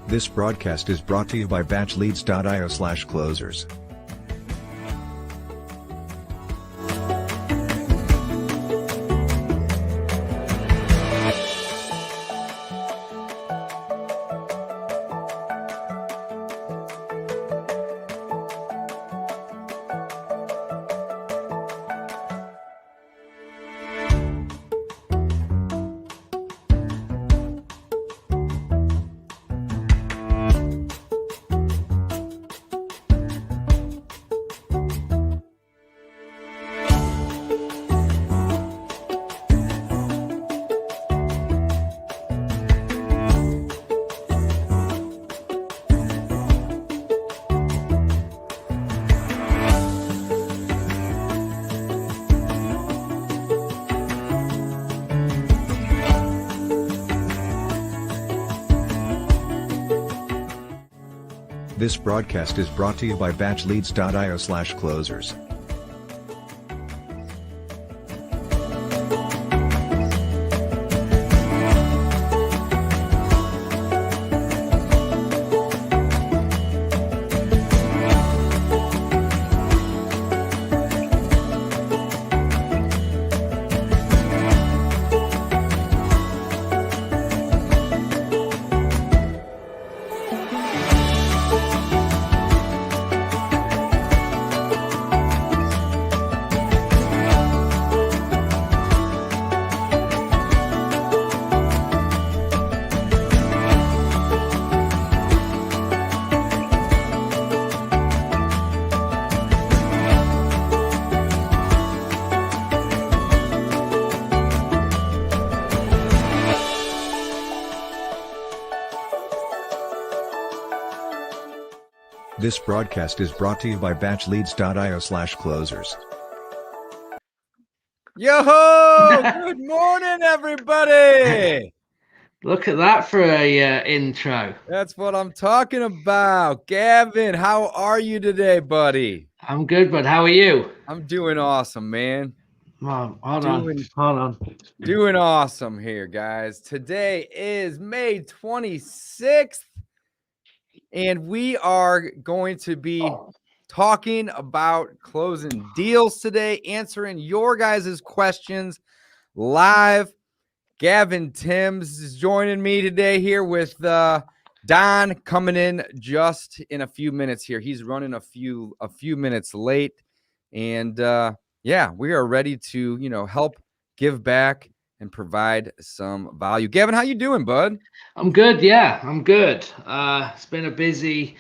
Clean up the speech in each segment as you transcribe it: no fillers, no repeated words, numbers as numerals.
This broadcast is brought to you by batchleads.io/closers. This broadcast is brought to you by batchleads.io/closers. This broadcast is brought to you by batchleads.io/closers. Yo! Good morning, everybody! Look at that for a intro. That's what I'm talking about. Gavin, how are you today, buddy? I'm good, but how are you? I'm doing awesome, man. Hold on. Doing awesome here, guys. Today is May 26th, and we are going to be talking about closing deals today, answering your guys' questions live. Gavin Timms is joining me today here with Don coming in just in a few minutes here. He's running a few minutes late, and yeah, we are ready to help give back and provide some value. Gavin, how you doing, bud? I'm good. Yeah, I'm good. It's been a busy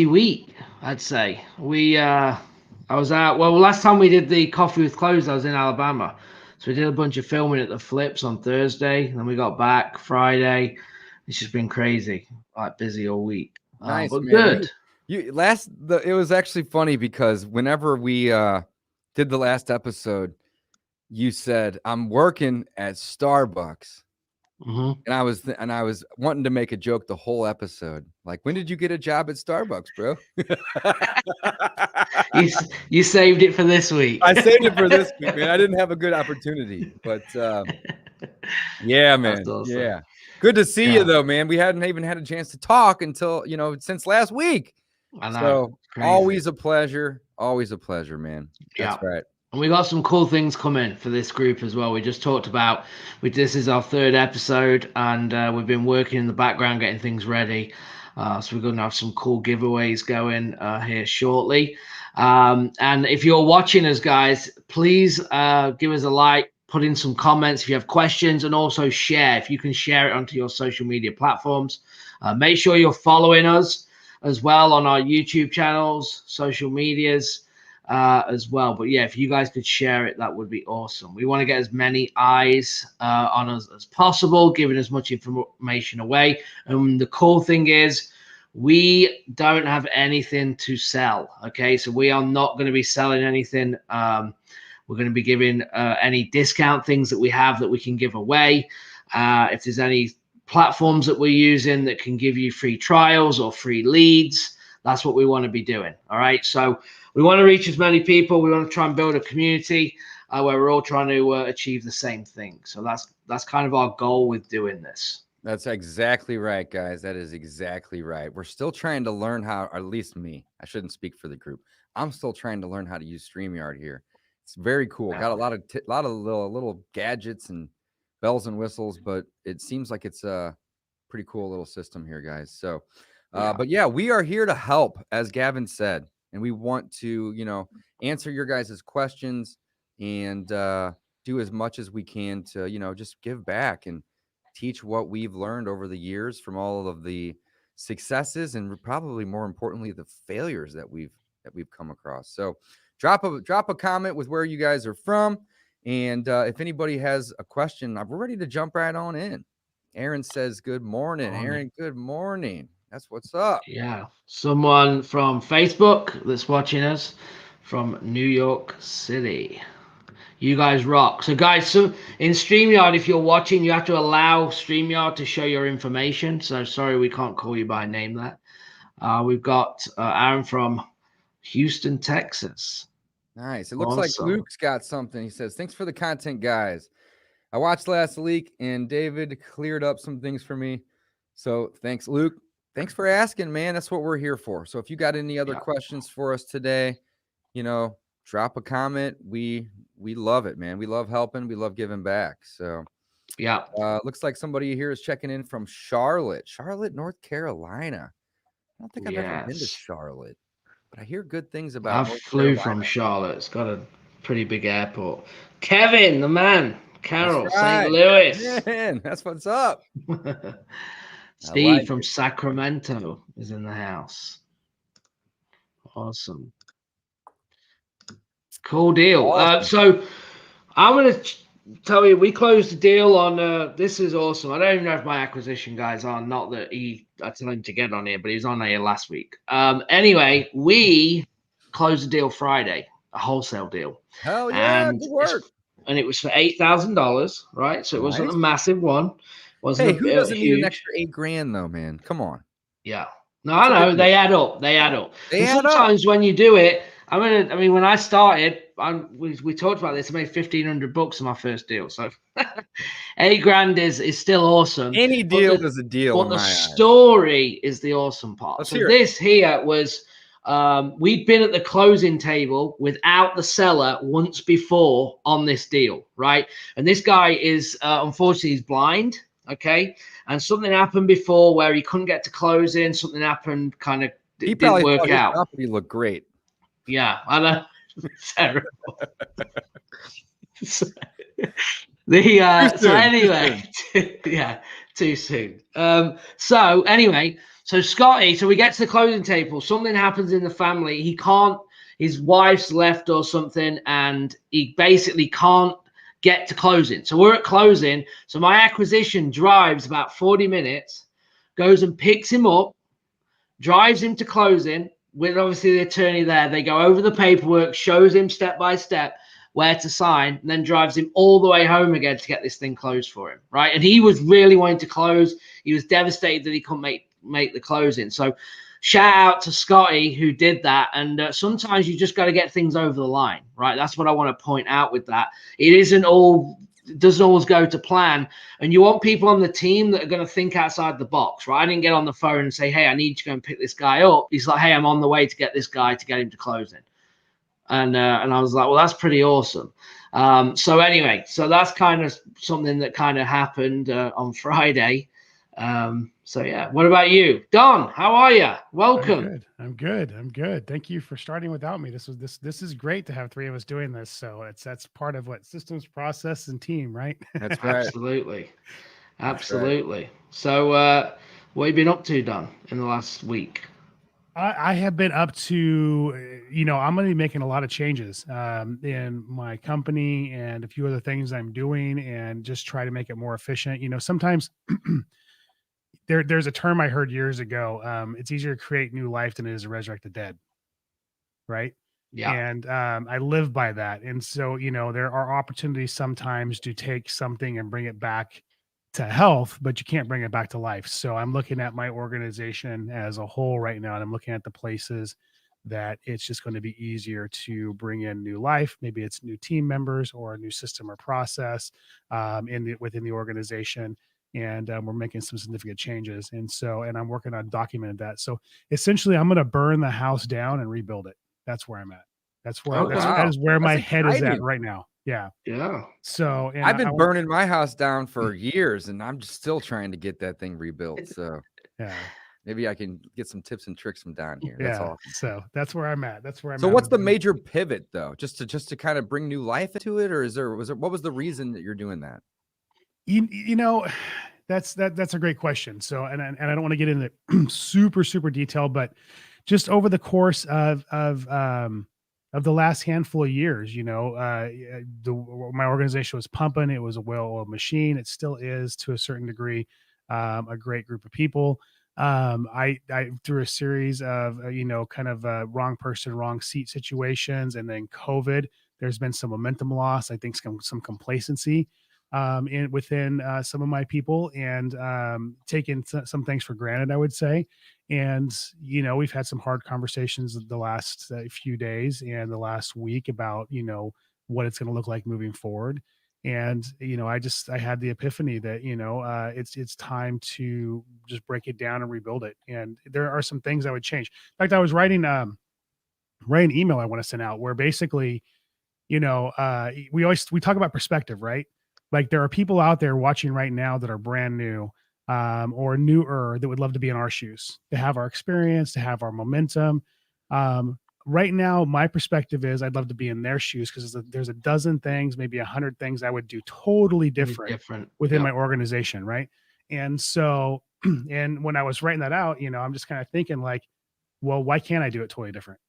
week, I'd say. I was out. Well, last time we did the Coffee with Clothes, I was in Alabama. So we did a bunch of filming at the Flips on Thursday, and then we got back Friday. It's just been crazy, like busy all week. Nice, but man. good. It was actually funny because whenever we did the last episode, you said I'm working at Starbucks, and I was wanting to make a joke the whole episode. Like, when did you get a job at Starbucks, bro? You saved it for this week. I saved it for this week, man. I didn't have a good opportunity, but yeah, man. Awesome. Yeah, good to see you though, man. We hadn't even had a chance to talk until since last week. I know. So Crazy. always a pleasure, man. That's right. And we got some cool things coming for this group as well. We just talked about, this is our third episode, and we've been working in the background getting things ready. So we're going to have some cool giveaways going here shortly. And if you're watching us, guys, please give us a like, put in some comments if you have questions, and also share. If you can share it onto your social media platforms. Make sure you're following us as well on our YouTube channels, social medias. As well. But yeah, if you guys could share it, that would be awesome. We want to get as many eyes on us as possible, giving as much information away. And the cool thing is, we don't have anything to sell. Okay, so we are not going to be selling anything. We're going to be giving any discount things that we have that we can give away. If there's any platforms that we're using that can give you free trials or free leads, that's what we want to be doing. All right, so we want to reach as many people. We want to try and build a community where we're all trying to achieve the same thing. So that's kind of our goal with doing this. That's exactly right, guys. That is exactly right. We're still trying to learn how, or at least me. I shouldn't speak for the group. I'm still trying to learn how to use StreamYard here. It's very cool. Got a lot of little gadgets and bells and whistles, but it seems like it's a pretty cool little system here, guys. So, but yeah, we are here to help, as Gavin said, and we want to, answer your guys' questions and do as much as we can to, just give back and teach what we've learned over the years from all of the successes and probably more importantly the failures that we've come across. So drop a comment with where you guys are from, and if anybody has a question, we're ready to jump right on in. Aaron says good morning. Aaron, good morning. That's what's up. Yeah, someone from Facebook that's watching us from New York City. You guys rock. So guys, so in StreamYard, if you're watching, you have to allow StreamYard to show your information. So sorry, we can't call you by name there. We've got Aaron from Houston, Texas. Nice. It looks like Luke's got something. He says, thanks for the content, guys. I watched last week and David cleared up some things for me. So thanks, Luke. Thanks for asking, man. That's what we're here for. So if you got any other questions for us today, drop a comment. We love it, man. We love helping. We love giving back. So yeah. Looks like somebody here is checking in from Charlotte, North Carolina. I don't think I've ever been to Charlotte, but I hear good things about. I flew from Charlotte. It's got a pretty big airport. Kevin, the man. Carol, St. Louis. Man, that's what's up. Steve from Sacramento is in the house. Awesome. Cool deal. Awesome. So I'm going to tell you, we closed the deal on, this is awesome. I don't even know if my acquisition guys are, not that I told him to get on here, but he was on here last week. Anyway, we closed the deal Friday, a wholesale deal. Hell yeah, good work. And it was for $8,000, right? So it wasn't a massive one. Hey, who doesn't need an extra $8,000 though, man? Come on. Yeah. No, I know. They add up. They add up. Sometimes when you do it, I mean, when I started, we talked about this. I made $1,500 on my first deal. So $8,000 is still awesome. Any deal is a deal. But the story is the awesome part. So this here was, we'd been at the closing table without the seller once before on this deal, right? And this guy is, unfortunately, he's blind. Okay. And something happened before where he couldn't get to closing. Something happened, kind of didn't work out. Property looked great. Yeah, I know. Terrible. So anyway, yeah, too soon. So anyway, so Scotty, so we get to the closing table. Something happens in the family. He can't. His wife's left or something, and he basically can't get to closing. So we're at closing. So my acquisition drives about 40 minutes, goes and picks him up, drives him to closing with obviously the attorney there. They go over the paperwork, shows him step by step where to sign, and then drives him all the way home again to get this thing closed for him, right? And he was really wanting to close. He was devastated that he couldn't make the closing. So shout out to Scotty who did that. And sometimes you just got to get things over the line, right? That's what I want to point out with that. It doesn't always go to plan. And you want people on the team that are going to think outside the box, right? I didn't get on the phone and say, hey, I need to go and pick this guy up. He's like, hey, I'm on the way to get this guy to get him to closing. And I was like, well, that's pretty awesome. So anyway, so that's kind of something that kind of happened on Friday. So yeah, what about you, Don? How are you? Welcome. I'm good. Thank you for starting without me. This is great to have three of us doing this. So that's part of what systems, process, and team, right? That's right. Absolutely. So what have you been up to, Don, in the last week? I have been up to, I'm going to be making a lot of changes in my company and a few other things I'm doing, and just try to make it more efficient. Sometimes there's a term I heard years ago. It's easier to create new life than it is to resurrect the dead. Right. Yeah. And I live by that. And so, there are opportunities sometimes to take something and bring it back to health, but you can't bring it back to life. So I'm looking at my organization as a whole right now, and I'm looking at the places that it's just going to be easier to bring in new life. Maybe it's new team members or a new system or process within the organization. and we're making some significant changes. And I'm working on documenting that. So essentially, I'm going to burn the house down and rebuild it. That's where I'm at. That's where Okay. that is where my That's head is at exciting. right now. Yeah. Yeah. So and I've been burning my house down for years, and I'm just still trying to get that thing rebuilt. So yeah. maybe I can get some tips and tricks from Don here. That's Yeah. awesome. So that's where I'm at. That's where I'm So at. what's the major pivot though? Just to kind of bring new life into it, or what was the reason that you're doing that? You know, that's a great question. So and I don't want to get into super detail, but just over the course of the last handful of years, you know, my organization was pumping. It was a well-oiled machine. It still is to a certain degree. A great group of people. I through a series of kind of wrong person, wrong seat situations, and then COVID. There's been some momentum loss. I think some complacency within some of my people, and taking some things for granted, I would say. And we've had some hard conversations the last few days and the last week about what it's going to look like moving forward. And I had the epiphany that it's time to just break it down and rebuild it. And there are some things I would change. In fact, I was writing an email I want to send out where basically we talk about perspective, right? Like there are people out there watching right now that are brand new or newer that would love to be in our shoes, to have our experience, to have our momentum. Right now, my perspective is I'd love to be in their shoes because there's a dozen things, maybe 100 things I would do totally different within my organization, right? And so, and when I was writing that out, I'm just kind of thinking like, well, why can't I do it totally different?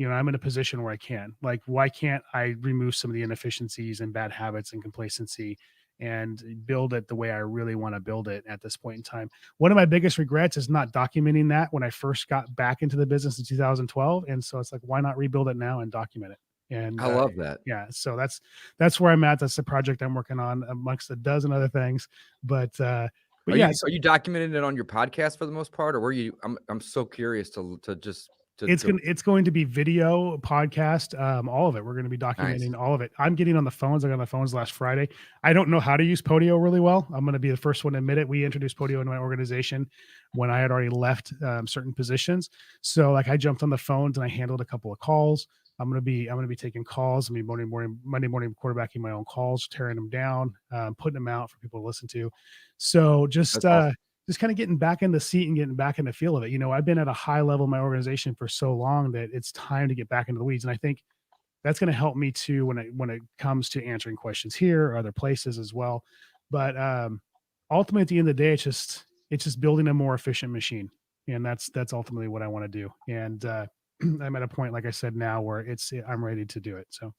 I'm in a position where I can. Like, why can't I remove some of the inefficiencies and bad habits and complacency and build it the way I really want to build it at this point in time? One of my biggest regrets is not documenting that when I first got back into the business in 2012. And so it's like, why not rebuild it now and document it? And I love that. Yeah. So that's where I'm at. That's the project I'm working on amongst a dozen other things. But are you documenting it on your podcast for the most part, or were you? I'm so curious to just. It's going to be video, podcast, all of it. We're going to be documenting all of it. I'm getting on the phones. I got on the phones last Friday. I don't know how to use Podio really well. I'm going to be the first one to admit it. We introduced Podio in my organization when I had already left certain positions. So like I jumped on the phones and I handled a couple of calls. I'm going to be taking calls. I'm going to be Monday morning quarterbacking my own calls, tearing them down, putting them out for people to listen to. So just kind of getting back in the seat and getting back in the feel of it. I've been at a high level in my organization for so long that it's time to get back into the weeds. And I think that's going to help me too when it comes to answering questions here or other places as well. But ultimately, at the end of the day, it's just building a more efficient machine, and that's ultimately what I want to do. And I'm at a point, like I said, now where I'm ready to do it. So.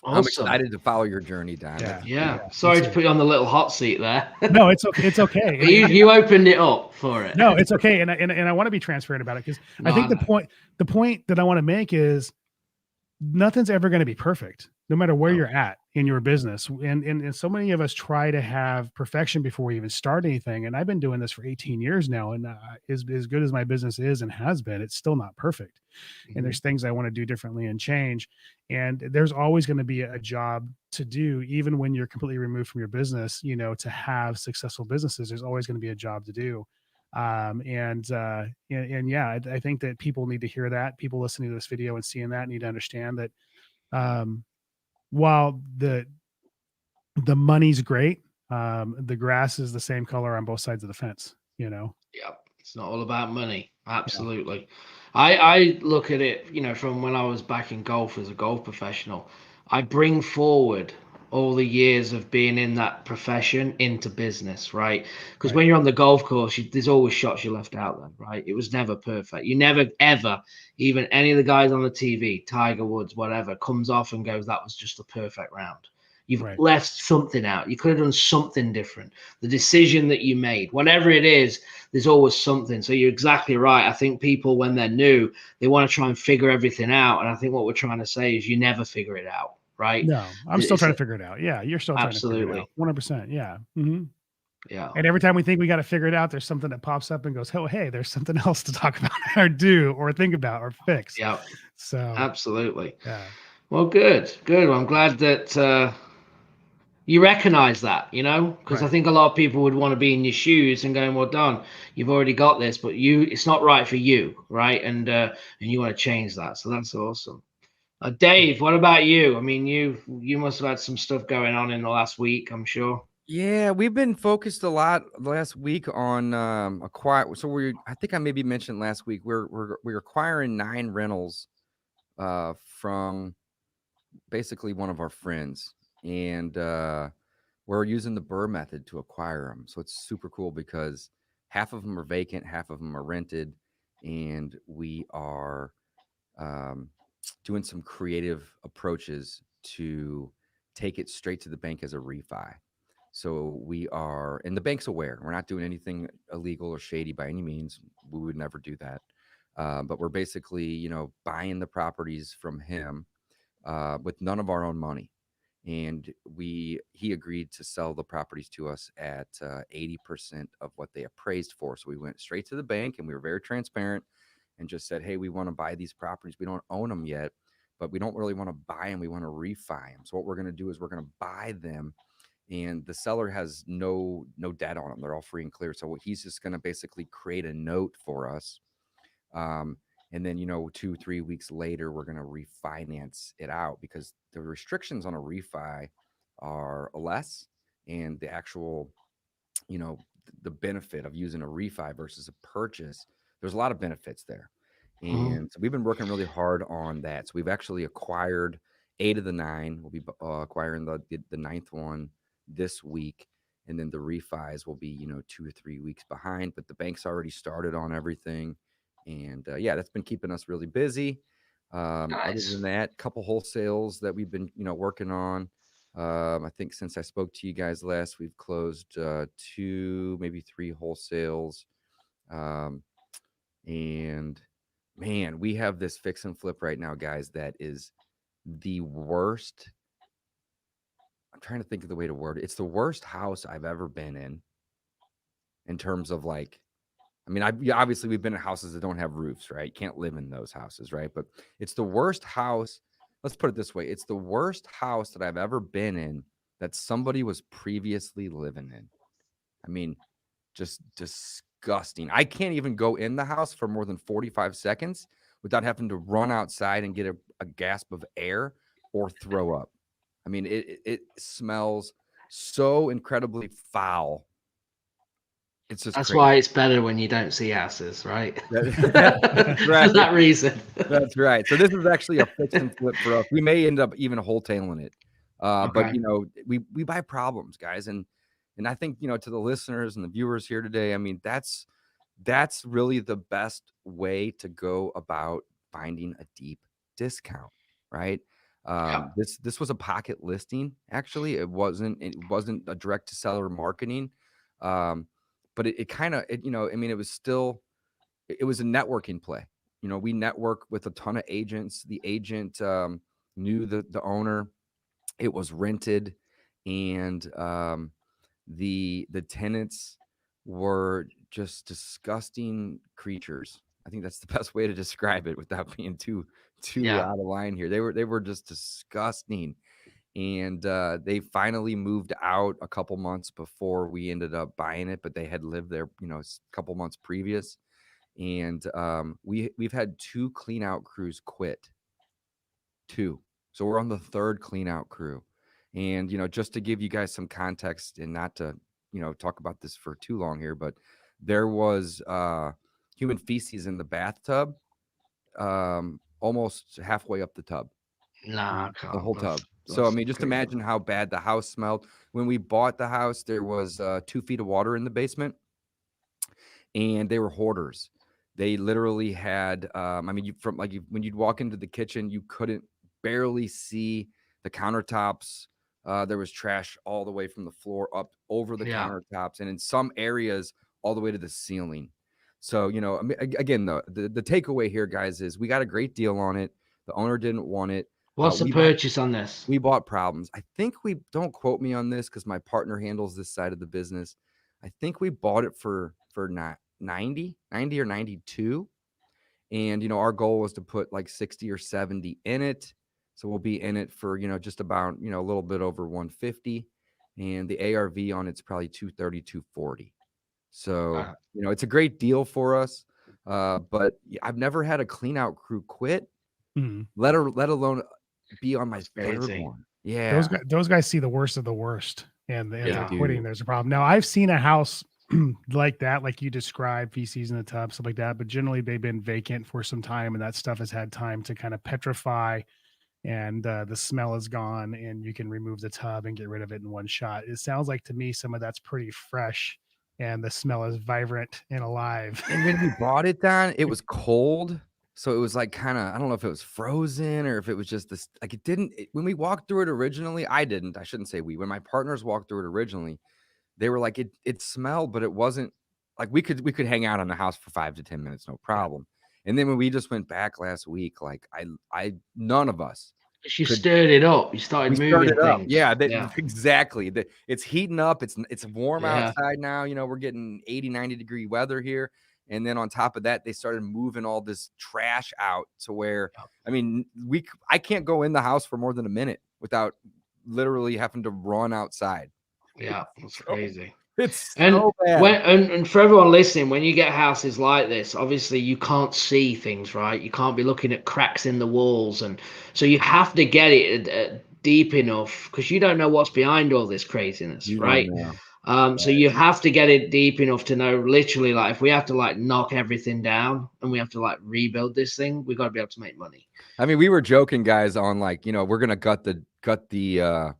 Awesome. I'm excited to follow your journey, Don. Yeah. Sorry to put you on the little hot seat there. No, it's okay. It's okay. you opened it up for it. No, it's okay. And I want to be transparent about it because I think the point that I want to make is nothing's ever going to be perfect, no matter where you're at in your business. And so many of us try to have perfection before we even start anything. And I've been doing this for 18 years now. And as good as my business is and has been, it's still not perfect. And there's things I want to do differently and change. And there's always going to be a job to do, even when you're completely removed from your business, to have successful businesses, there's always going to be a job to do. I think that people need to hear that. People listening to this video and seeing that need to understand that while the money's great, the grass is the same color on both sides of the fence, Yeah. It's not all about money. Absolutely. Yeah. I look at it, from when I was back in golf as a golf professional. I bring forward all the years of being in that profession into business, right? Because when you're on the golf course, there's always shots you left out there, right? It was never perfect. You never, ever, even any of the guys on the TV, Tiger Woods, whatever, comes off and goes, that was just a perfect round. You've left something out. You could have done something different. The decision that you made, whatever it is, there's always something. So you're exactly right. I think people, when they're new, they want to try and figure everything out. And I think what we're trying to say is you never figure it out. Right. No, I'm still trying to figure it out. Yeah. You're still trying to figure it out. 100%. Yeah. Mm-hmm. Yeah. And every time we think we got to figure it out, there's something that pops up and goes, oh, hey, there's something else to talk about or do or think about or fix. Yeah. So absolutely. Yeah. Well, good. Well, I'm glad that you recognize that, because I Right. think a lot of people would want to be in your shoes and going, well done, you've already got this, but it's not right for you, right? And you want to change that. So that's awesome. Dave, what about you? I mean, you must have had some stuff going on in the last week, I'm sure. Yeah, we've been focused a lot last week on acquire. So I think I maybe mentioned last week we're acquiring 9 rentals from basically one of our friends, and we're using the Burr method to acquire them. So it's super cool because half of them are vacant, half of them are rented, and we are um, doing some creative approaches to take it straight to the bank as a refi. So we are, and the bank's aware. We're not doing anything illegal or shady by any means. We would never do that. But we're basically, buying the properties from him with none of our own money. And he agreed to sell the properties to us at 80% of what they appraised for. So we went straight to the bank and we were very transparent and just said, hey, we want to buy these properties. We don't own them yet, but we don't really want to buy them. We want to refi them. So what we're going to do is we're going to buy them, and the seller has no debt on them. They're all free and clear. So he's just going to basically create a note for us. And then, 2-3 weeks later, we're going to refinance it out because the restrictions on a refi are less, and the actual, the benefit of using a refi versus a purchase, there's a lot of benefits there. And so we've been working really hard on that. So we've actually acquired 8 of the 9. We'll be acquiring the 9th one this week. And then the refis will be, 2 or 3 weeks behind, but the bank's already started on everything. And that's been keeping us really busy. Other Nice. than that, a couple wholesales that we've been, working on. I think since I spoke to you guys last, we've closed 2, maybe 3 wholesales. And man, we have this fix and flip right now, guys, that is the worst. I'm trying to think of the way to word it. It's the worst house I've ever been in terms of like, I mean, obviously we've been in houses that don't have roofs, right? You can't live in those houses, right? But it's the worst house. Let's put it this way. It's the worst house that I've ever been in that somebody was previously living in. I mean, just disgusting. I can't even go in the house for more than 45 seconds without having to run outside and get a gasp of air or throw up. I mean, it smells so incredibly foul. It's just That's crazy. why it's better when you don't see asses, right? That's For that reason. That's right. So this is actually a fix and flip for us. We may end up even wholetailing it. But Okay. we buy problems, guys. And I think, to the listeners and the viewers here today, I mean, that's really the best way to go about finding a deep discount, right? Yeah. This was a pocket listing. Actually, it wasn't a direct to seller marketing. But it kind of, I mean, it was still, it was a networking play. We network with a ton of agents. The agent knew the owner. It was rented, and the tenants were just disgusting creatures. I think that's the best way to describe it without being too Yeah. out of line here. They were just disgusting. And they finally moved out a couple months before we ended up buying it, but they had lived there, a couple months previous. And we've had 2 clean out crews quit. 2. So we're on the 3rd clean out crew. And just to give you guys some context and not to talk about this for too long here, but there was human feces in the bathtub almost halfway up the tub. Nah, I The can't. whole tub. So I mean, just imagine how bad the house smelled. When we bought the house, there was 2 feet of water in the basement, and they were hoarders. They literally had, I mean, when you'd walk into the kitchen, you couldn't barely see the countertops. There was trash all the way from the floor up over the Yeah. countertops, and in some areas all the way to the ceiling. So, I mean, again, the takeaway here, guys, is we got a great deal on it. The owner didn't want it. What's the purchase on this? We bought problems. I think don't quote me on this because my partner handles this side of the business. I think we bought it for not 90 or 92. And, our goal was to put like 60 or 70 in it. So we'll be in it for, just about, a little bit over 150. and the ARV on it's probably 230, 240. So, it's a great deal for us. But I've never had a clean out crew quit, let alone be on my third one. Yeah. Those guys see the worst of the worst, and they're quitting. do. There's a problem. Now, I've seen a house like that, like you described, feces in the tub, stuff like that. But generally, they've been vacant for some time, and that stuff has had time to kind of petrify, and the smell is gone, and you can remove the tub and get rid of it in one shot. It sounds like to me some of that's pretty fresh, and the smell is vibrant and alive. And when we bought it, Don, it was cold. So it was like kind of, I don't know if it was frozen or if it was just this, like when we walked through it originally, I shouldn't say we, when my partners walked through it originally, they were like, it smelled, but it wasn't like we could hang out on the house for 5 to 10 minutes, no problem. And then when we just went back last week, like none of us. You stirred it up. You started moving things. Yeah, exactly. It's heating up. It's warm outside now. We're getting 80, 90 degree weather here. And then on top of that, they started moving all this trash out to where, I can't go in the house for more than a minute without literally having to run outside. Yeah, that's crazy. It's so bad. And for everyone listening, when you get houses like this, obviously you can't see things, right? You can't be looking at cracks in the walls. And so you have to get it deep enough because you don't know what's behind all this craziness, right? So you have to get it deep enough to know literally, like, if we have to like knock everything down and we have to like rebuild this thing, we got to be able to make money. I mean, we were joking, guys, on like, we're going to gut the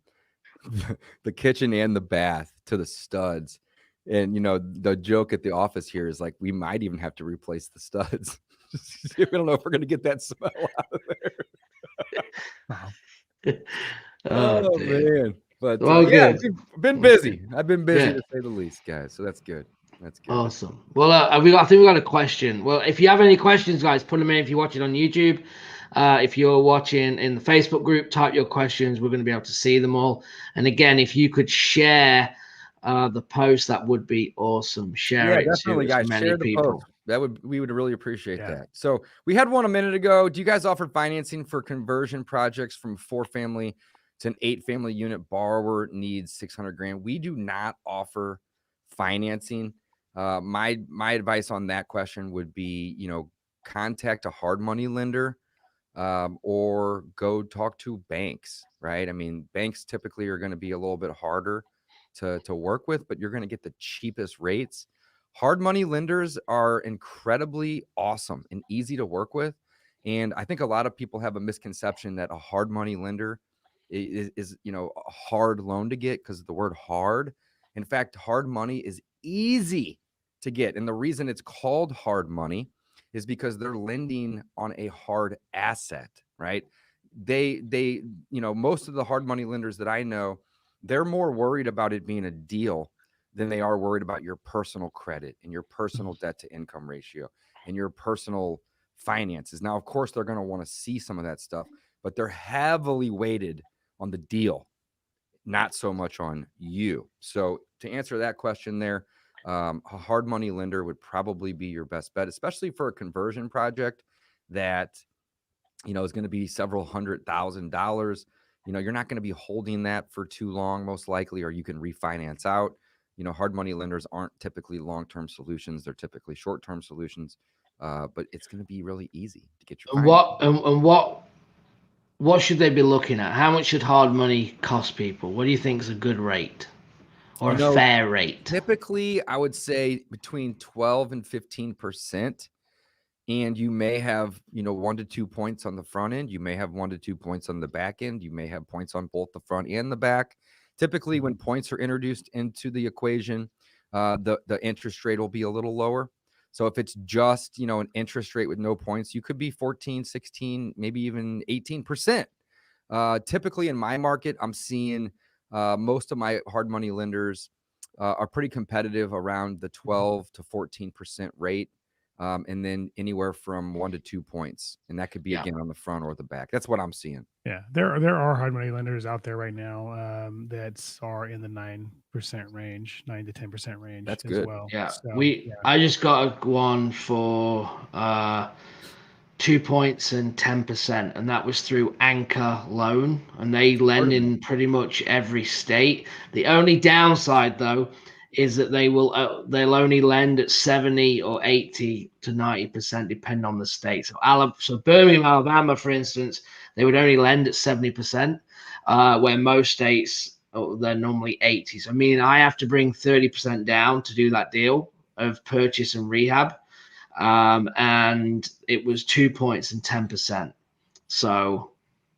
the kitchen and the bath to the studs. And, the joke at the office here is like, we might even have to replace the studs. We don't know if we're going to get that smell out of there. Oh man. But good. I've been busy. I've been busy to say the least, guys. So that's good. That's good. Awesome. Well, I think we got a question. Well, if you have any questions, guys, put them in. If you're watching on YouTube, if you're watching in the Facebook group, type your questions. We're going to be able to see them all. And again, if you could share the post, that would be awesome. Share it definitely, to guys. as many Share the people. Post. We would really appreciate that. So we had one a minute ago. Do you guys offer financing for conversion projects from 4-family to an 8-family unit? Borrower needs $600,000. We do not offer financing. My advice on that question would be, contact a hard money lender, or go talk to banks, right? I mean, banks typically are going to be a little bit harder to work with, but you're going to get the cheapest rates. Hard money lenders are incredibly awesome and easy to work with. And I think a lot of people have a misconception that a hard money lender is a hard loan to get because of the word hard. In fact, hard money is easy to get. And the reason it's called hard money is because they're lending on a hard asset, right? They most of the hard money lenders that I know, they're more worried about it being a deal than they are worried about your personal credit and your personal debt to income ratio and your personal finances. Now, of course, they're going to want to see some of that stuff, but they're heavily weighted on the deal, not so much on you. So to answer that question there, a hard money lender would probably be your best bet, especially for a conversion project that, is going to be several $100,000. You're not going to be holding that for too long, most likely, or you can refinance out. Hard money lenders aren't typically long-term solutions. They're typically short-term solutions, but it's going to be really easy to get your What should they be looking at? How much should hard money cost people? What do you think is a good rate or a fair rate? Typically, I would say between 12 and 15%. And you may have, 1 to 2 points on the front end. You may have 1 to 2 points on the back end. You may have points on both the front and the back. Typically, when points are introduced into the equation, the interest rate will be a little lower. So if it's just, an interest rate with no points, you could be 14, 16, maybe even 18%. Typically in my market, I'm seeing most of my hard money lenders are pretty competitive around the 12 to 14% rate. And then anywhere from 1 to 2 points. And that could be again on the front or the back. That's what I'm seeing. Yeah. There are hard money lenders out there right now that are in the 9% range, 9 to 10% range. That's good. Well. Yeah. So, I just got one for 2 2 points and 10%, and that was through Anchor Loan, and they lend in pretty much every state. The only downside, though, is that they'll only lend at 70 or 80 to 90%, depending on the state. So Birmingham, Alabama, for instance, they would only lend at 70%, where most states they're normally 80. So meaning I have to bring 30% down to do that deal of purchase and rehab, and it was 2 points and 10%. So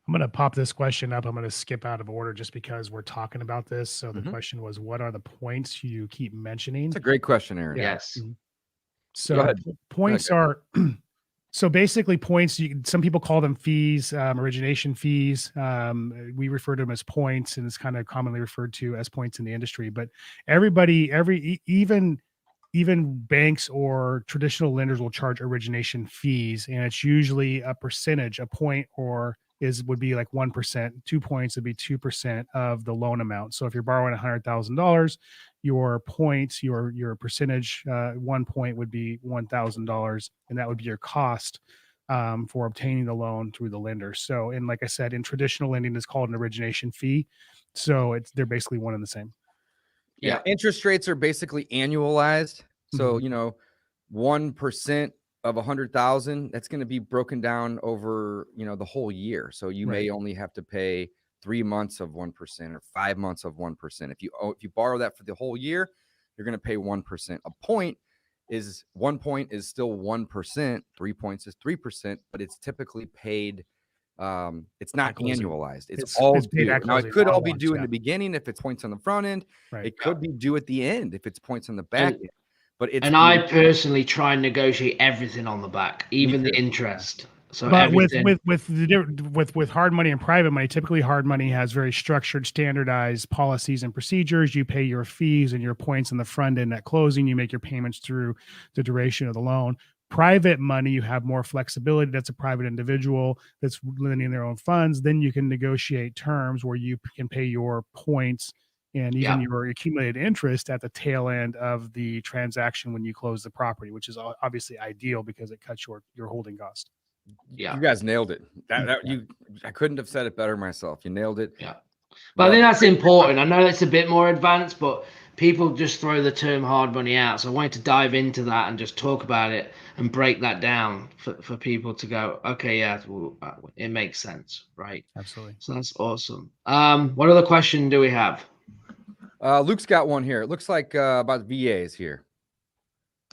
I'm going to pop this question up. I'm going to skip out of order just because we're talking about this. So the Mhm. question was, what are the points you keep mentioning? It's a great question, Aaron. Yeah. yes, Mhm. Go So ahead. points are so basically points. Some people call them fees, origination fees. We refer to them as points, and it's kind of commonly referred to as points in the industry. But even banks or traditional lenders will charge origination fees, and it's usually a percentage. A point would be like 1%. 2 points would be 2% of the loan amount. So if you're borrowing $100,000, your points, your percentage, 1 point would be $1,000, and that would be your cost for obtaining the loan through the lender. So, and like I said, in traditional lending, it's called an origination fee. So they're basically one and the same. Yeah, interest rates are basically annualized. So, Mhm. 1% of 100,000, that's going to be broken down over, the whole year. So you may Right. only have to pay 3 months of 1% or 5 months of 1%. If you borrow that for the whole year, you're going to pay 1%. 1 point is still 1%, 3 points is 3%, but it's typically paid. It's not At closing. annualized. It's It's all paid due. at Now, it closing could all all at be once, due in yeah. the beginning if it's points on the front end. Right. It could be due at the end if it's points on the back end. But it's I personally try and negotiate everything on the back, even the too. interest. So But everything. with hard money and private money, typically hard money has very structured, standardized policies and procedures. You pay your fees and your points on the front end at closing. You make your payments through the duration of the loan. Private money, you have more flexibility. That's a private individual that's lending their own funds. Then you can negotiate terms where you can pay your points and even your accumulated interest at the tail end of the transaction when you close the property, which is obviously ideal because it cuts your holding cost. Yeah. You guys nailed it. Yeah. I couldn't have said it better myself. You nailed it. Yeah. But I think that's important. I know it's a bit more advanced, but people just throw the term hard money out. So I wanted to dive into that and just talk about it and break that down for people to go, okay, yeah, well, it makes sense, right? Absolutely. So that's awesome. What other question do we have? Luke's got one here. It looks like about VAs here.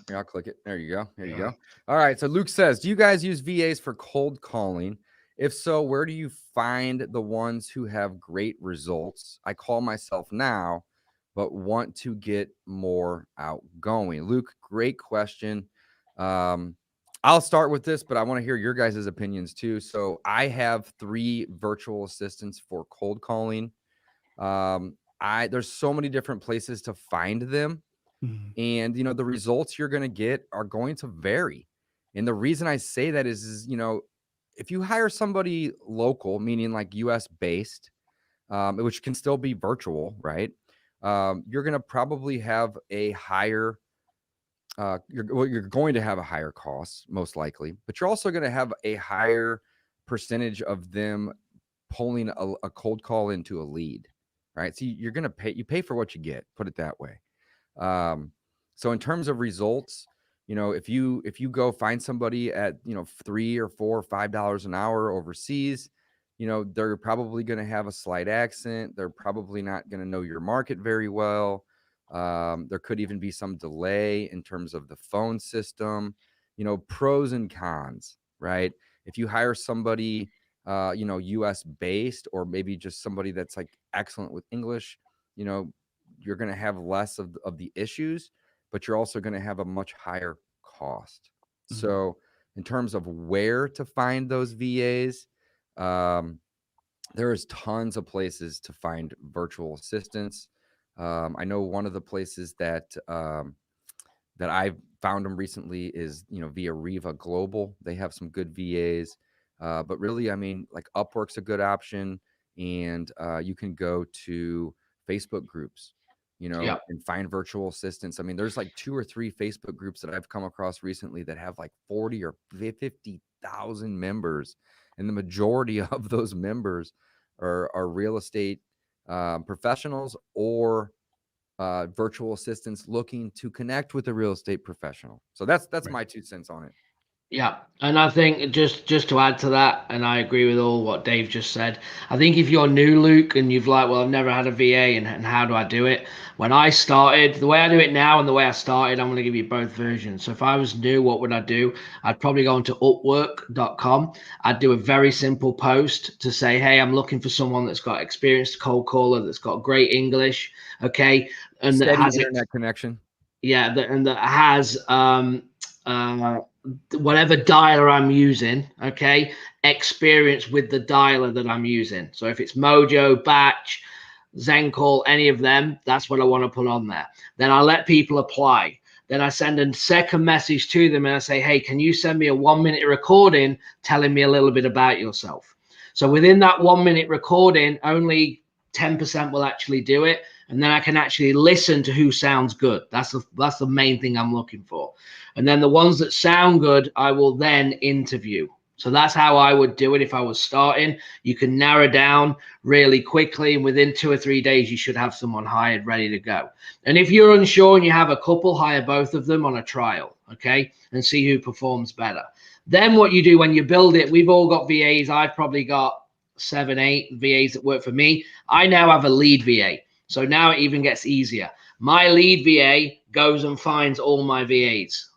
Here, I'll click it. There you go. There you go. All right. So Luke says, do you guys use VAs for cold calling? If so, where do you find the ones who have great results? I call myself now, but want to get more outgoing. Luke, great question. I'll start with this, but I want to hear your guys' opinions too. So I have 3 virtual assistants for cold calling. There's so many different places to find them. And, the results you're going to get are going to vary. And the reason I say that is, if you hire somebody local, meaning like US based, which can still be virtual, right? You're going to probably have a higher, you're going to have a higher cost, most likely, but you're also going to have a higher percentage of them pulling a cold call into a lead, right? So you're going to you pay for what you get, put it that way. So in terms of results, if you go find somebody at, $3 or $4 or $5 an hour overseas, they're probably going to have a slight accent. They're probably not going to know your market very well. There could even be some delay in terms of the phone system, pros and cons, right? If you hire somebody, US based, or maybe just somebody that's like excellent with English, you're going to have less of the issues, but you're also going to have a much higher cost. So in terms of where to find those VAs, there is tons of places to find virtual assistants. I know one of the places that I've found them recently is, via Riva Global. They have some good VAs. But really, I mean, like Upwork's a good option, and you can go to Facebook groups, and find virtual assistants. I mean, there's like 2 or 3 Facebook groups that I've come across recently that have like 40 or 50 1,000 members, and the majority of those members are real estate professionals or virtual assistants looking to connect with a real estate professional. So that's Right. my 2 cents on it. Yeah, and I think just to add to that, and I agree with all what Dave just said. I think if you're new, Luke, and you've like, well, I've never had a VA, and how do I do it? When I started, the way I do it now and the way I started, I'm going to give you both versions. So if I was new, what would I do? I'd probably go onto Upwork.com. I'd do a very simple post to say, hey, I'm looking for someone that's got experienced cold caller, that's got great English, okay, and Steady that has internet connection. yeah, and that has whatever dialer I'm using, okay, experience with the dialer that I'm using. So if it's Mojo, Batch, Zencall, any of them, that's what I want to put on there. Then I let people apply. Then I send a second message to them and I say, hey, can you send me a 1-minute recording telling me a little bit about yourself? So within that 1-minute recording, only 10% will actually do it. And then I can actually listen to who sounds good. That's the main thing I'm looking for. And then the ones that sound good, I will then interview. So that's how I would do it if I was starting. You can narrow down really quickly, and within 2 or 3 days, you should have someone hired, ready to go. And if you're unsure and you have a couple, hire both of them on a trial, okay, and see who performs better. Then what you do when you build it, we've all got VAs. I've probably got 7, 8 VAs that work for me. I now have a lead VA. So now it even gets easier. My lead VA goes and finds all my VAs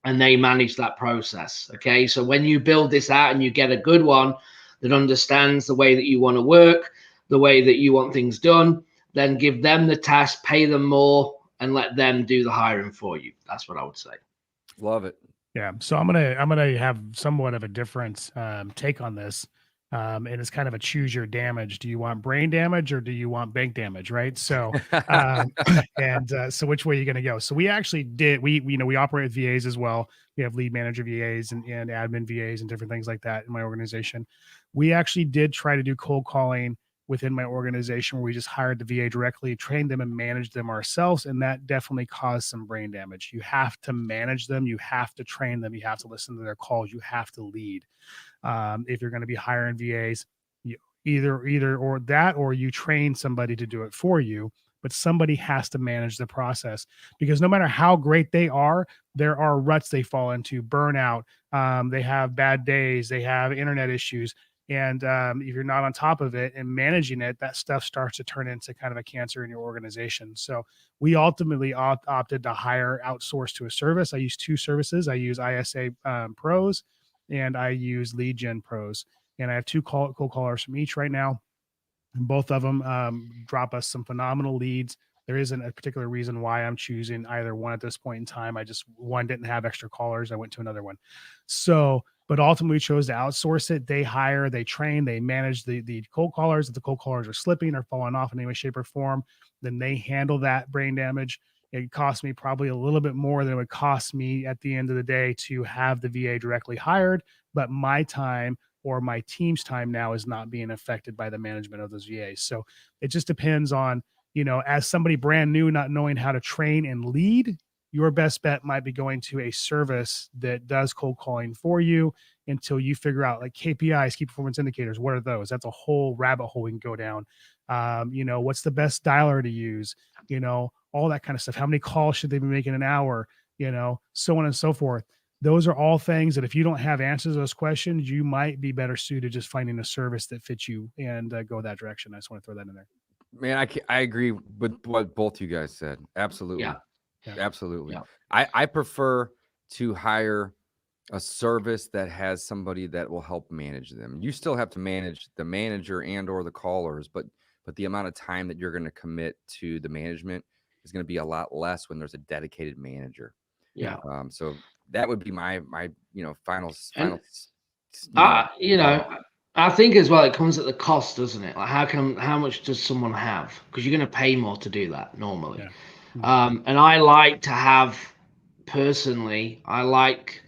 and they manage that process. Okay. So when you build this out and you get a good one that understands the way that you want to work, the way that you want things done, then give them the task, pay them more, and let them do the hiring for you. That's what I would say. Love it. Yeah. So I'm gonna have somewhat of a different take on this. And it's kind of a choose your damage. Do you want brain damage or do you want bank damage? Right. So, so which way are you going to go? So we actually did, we operate with VAs as well. We have lead manager VAs and admin VAs and different things like that in my organization. We actually did try to do cold calling within my organization where we just hired the VA directly, trained them and managed them ourselves. And that definitely caused some brain damage. You have to manage them. You have to train them. You have to listen to their calls. You have to lead. If you're going to be hiring VAs, either or that, or you train somebody to do it for you, but somebody has to manage the process, because no matter how great they are, there are ruts they fall into, burnout. They have bad days, they have internet issues. And if you're not on top of it and managing it, that stuff starts to turn into kind of a cancer in your organization. So we ultimately opted to hire outsource to a service. I use 2 services. I use ISA Pros and I use Lead Gen Pros. And I have 2 cold callers from each right now. And both of them drop us some phenomenal leads. There isn't a particular reason why I'm choosing either one at this point in time. One didn't have extra callers. I went to another one. So, but ultimately we chose to outsource it. They hire, they train, they manage the cold callers. If the cold callers are slipping or falling off in any way, shape, or form, then they handle that brain damage. It cost me probably a little bit more than it would cost me at the end of the day to have the VA directly hired, but my time or my team's time now is not being affected by the management of those VAs. So it just depends on, as somebody brand new, not knowing how to train and lead, your best bet might be going to a service that does cold calling for you until you figure out, like, KPIs, key performance indicators. What are those? That's a whole rabbit hole we can go down. What's the best dialer to use? All that kind of stuff. How many calls should they be making an hour? So on and so forth. Those are all things that if you don't have answers to those questions, you might be better suited just finding a service that fits you and go that direction. I just want to throw that in there. Man, I agree with what both you guys said. Absolutely. Yeah. Absolutely. Yeah. I prefer to hire a service that has somebody that will help manage them. You still have to manage the manager and or the callers, but the amount of time that you're going to commit to the management is going to be a lot less when there's a dedicated manager. Yeah. So that would be my final. I think as well, it comes at the cost, doesn't it? Like, how much does someone have? Because you're going to pay more to do that normally. Yeah. And I like to have, personally, I like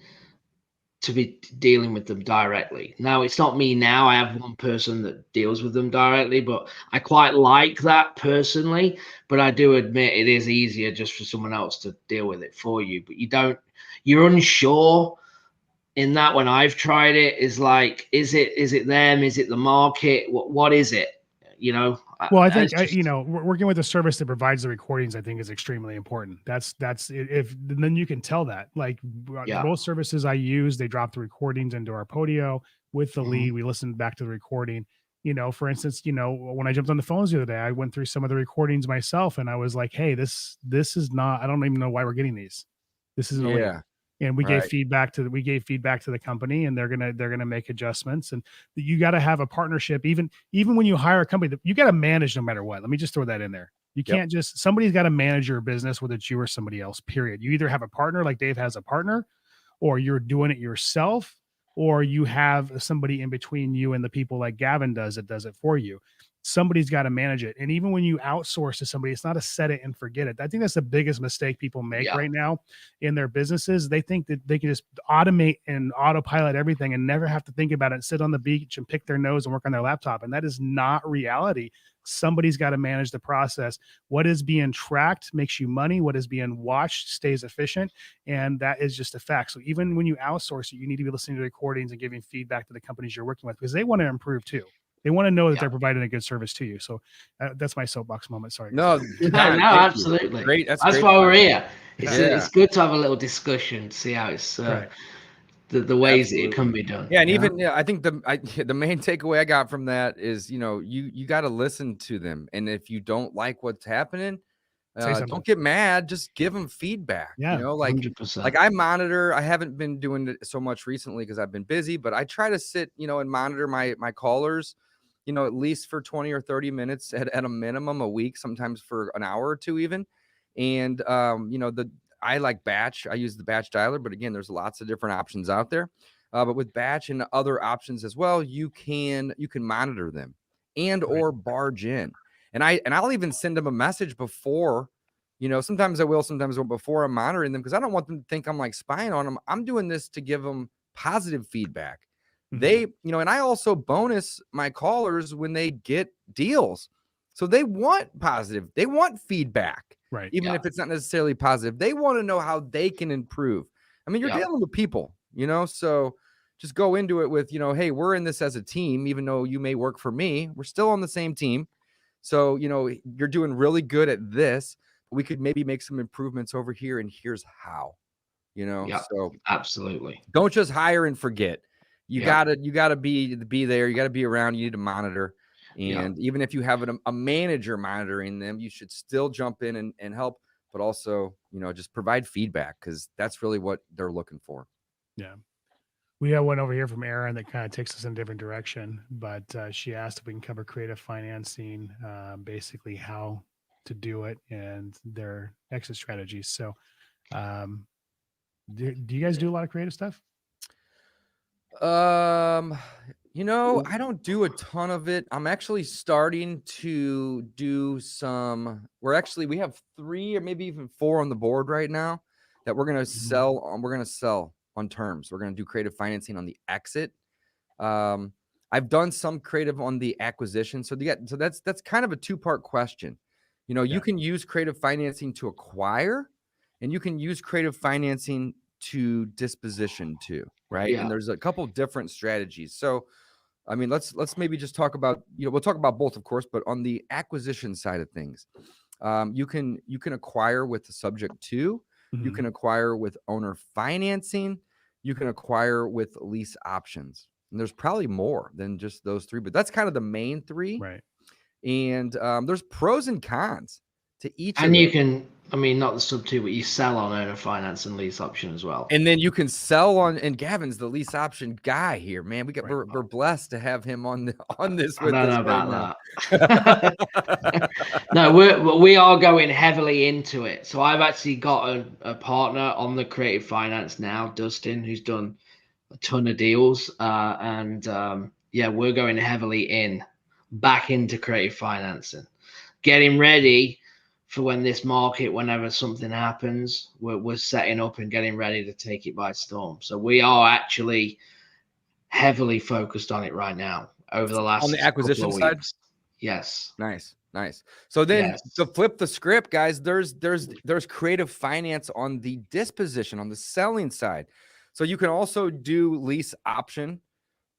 to be dealing with them directly. Now, it's not me now. I have one person that deals with them directly, but I quite like that personally. But I do admit it is easier just for someone else to deal with it for you. But you're unsure in that when I've tried it is like, is it them? Is it the market? What is it? You know? Well, I think It's just, working with a service that provides the recordings, I think, is extremely important. That's if then you can tell that. Like yeah. most services I use, they drop the recordings into our Podio with the Mhm. lead. We listen back to the recording. For instance, when I jumped on the phones the other day, I went through some of the recordings myself, and I was like, "Hey, this is not. I don't even know why we're getting these. This isn't a lead." Yeah. And we gave Right. feedback to the company, and they're gonna make adjustments. And you got to have a partnership, even when you hire a company. You got to manage no matter what. Let me just throw that in there. You Yep. can't just somebody's got to manage your business, whether it's you or somebody else. Period. You either have a partner like Dave has a partner, or you're doing it yourself, or you have somebody in between you and the people like Gavin does that does it for you. Somebody's got to manage it. And even when you outsource to somebody, it's not a set it and forget it. I think that's the biggest mistake people make Yeah. right now in their businesses. They think that they can just automate and autopilot everything and never have to think about it, sit on the beach and pick their nose and work on their laptop. And that is not reality. Somebody's got to manage the process. What is being tracked makes you money. What is being watched stays efficient. And that is just a fact. So even when you outsource it, you need to be listening to recordings and giving feedback to the companies you're working with, because they want to improve too. They want to know that Yeah. they're providing a good service to you. So that's my soapbox moment. Sorry. No, No, Don, no, thank you. absolutely. Great. That's That's great why we're advice. here. It's Yeah. it's good to have a little discussion to see how it's Right. the ways that it Absolutely. can be done. Yeah, and you know? even I think the main takeaway I got from that is, you got to listen to them, and if you don't like what's happening, Say something. don't get mad. Just give them feedback. Yeah, like 100%. I monitor. I haven't been doing it so much recently because I've been busy, but I try to sit, and monitor my callers, at least for 20 or 30 minutes at a minimum a week, sometimes for an hour or two even. And I like batch. I use the batch dialer, but again, there's lots of different options out there. But with batch and other options as well, you can monitor them and or barge in. And I'll even send them a message before, sometimes I will, sometimes I won't, before I'm monitoring them, because I don't want them to think I'm like spying on them. I'm doing this to give them positive feedback. They, and I also bonus my callers when they get deals. So they want positive, they want feedback, right. even if it's not necessarily positive. They want to know how they can improve. I mean, you're dealing with people, so just go into it with, hey, we're in this as a team, even though you may work for me, we're still on the same team. So, you're doing really good at this. We could maybe make some improvements over here, and here's how, so Absolutely. don't just hire and forget. You Yeah. gotta be there. You gotta be around. You need to monitor. And even if you have a manager monitoring them, you should still jump in and help, but also, just provide feedback, because that's really what they're looking for. Yeah. We have one over here from Erin that kind of takes us in a different direction, but she asked if we can cover creative financing, basically how to do it and their exit strategies. So, do you guys do a lot of creative stuff? I don't do a ton of it. I'm actually starting to do some. We have 3 or maybe even 4 on the board right now that we're gonna sell on. We're gonna sell on terms. We're gonna do creative financing on the exit. I've done some creative on the acquisition. So that's kind of a 2-part question. You can use creative financing to acquire, and you can use creative financing to disposition too, right? Yeah. And there's a couple different strategies. So, I mean, let's maybe just talk about, we'll talk about both, of course, but on the acquisition side of things, you can acquire with the subject to, you can acquire with owner financing, you can acquire with lease options. And there's probably more than just those 3, but that's kind of the main 3. Right. And there's pros and cons to each of And them. you can, I mean, not the sub 2, but you sell on owner finance and lease option as well. And then you can sell on, and Gavin's the lease option guy here, man. We're blessed to have him on this with I don't us know right about that. No, we are going heavily into it. So I've actually got a partner on the creative finance now, Dustin, who's done a ton of deals. We're going heavily back into creative financing, getting ready for when this market, whenever something happens, we're setting up and getting ready to take it by storm. So we are actually heavily focused on it right now over the last on the acquisition side. Yes. Nice. So then to Yes. flip the script, guys, there's creative finance on the disposition, on the selling side. So you can also do lease option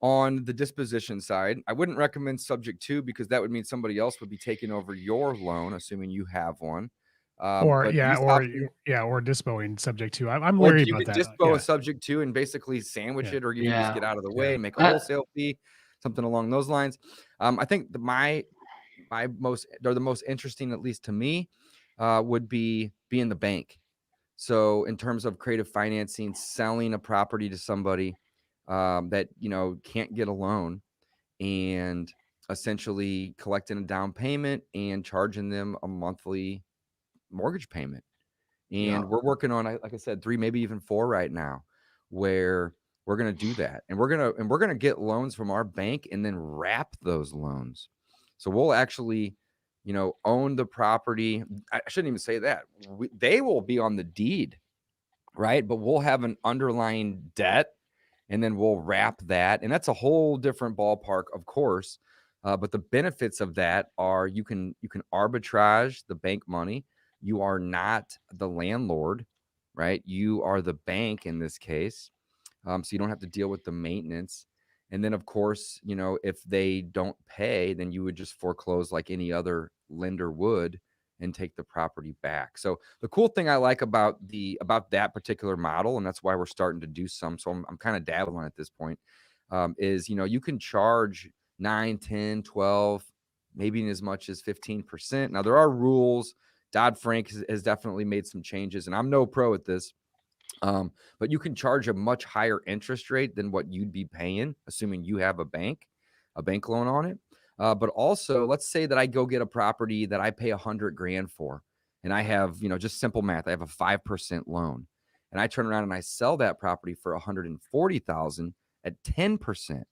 on the disposition side. I wouldn't recommend subject to, because that would mean somebody else would be taking over your loan, assuming you have one. Or But yeah, lease option, or dispoing subject to. I'm or leery you about could that. dispo a subject to and basically sandwich Yeah. it, or you can just get out of the way and make a Uh, wholesale fee, something along those lines. I think the most interesting, at least to me, would be being the bank. So in terms of creative financing, selling a property to somebody that can't get a loan, and essentially collecting a down payment and charging them a monthly mortgage payment. And we're working on, like I said, 3, maybe even 4 right now, where we're going to do that. And we're going to get loans from our bank and then wrap those loans. So we'll actually, own the property. I shouldn't even say that. They will be on the deed, right? But we'll have an underlying debt, and then we'll wrap that. And that's a whole different ballpark, of course. But the benefits of that are you can arbitrage the bank money. You are not the landlord, right? You are the bank in this case. So you don't have to deal with the maintenance. And then, of course, if they don't pay, then you would just foreclose like any other lender would and take the property back. So the cool thing I like about that particular model, and that's why we're starting to do some. So I'm kind of dabbling at this point, is you can charge 9, 10, 12, maybe as much as 15%. Now there are rules. Dodd-Frank has definitely made some changes, and I'm no pro at this. But you can charge a much higher interest rate than what you'd be paying, assuming you have a bank loan on it. But also, let's say that I go get a property that I pay $100,000 for, and I have, just simple math, I have a 5% loan, and I turn around and I sell that property for $140,000 at 10%.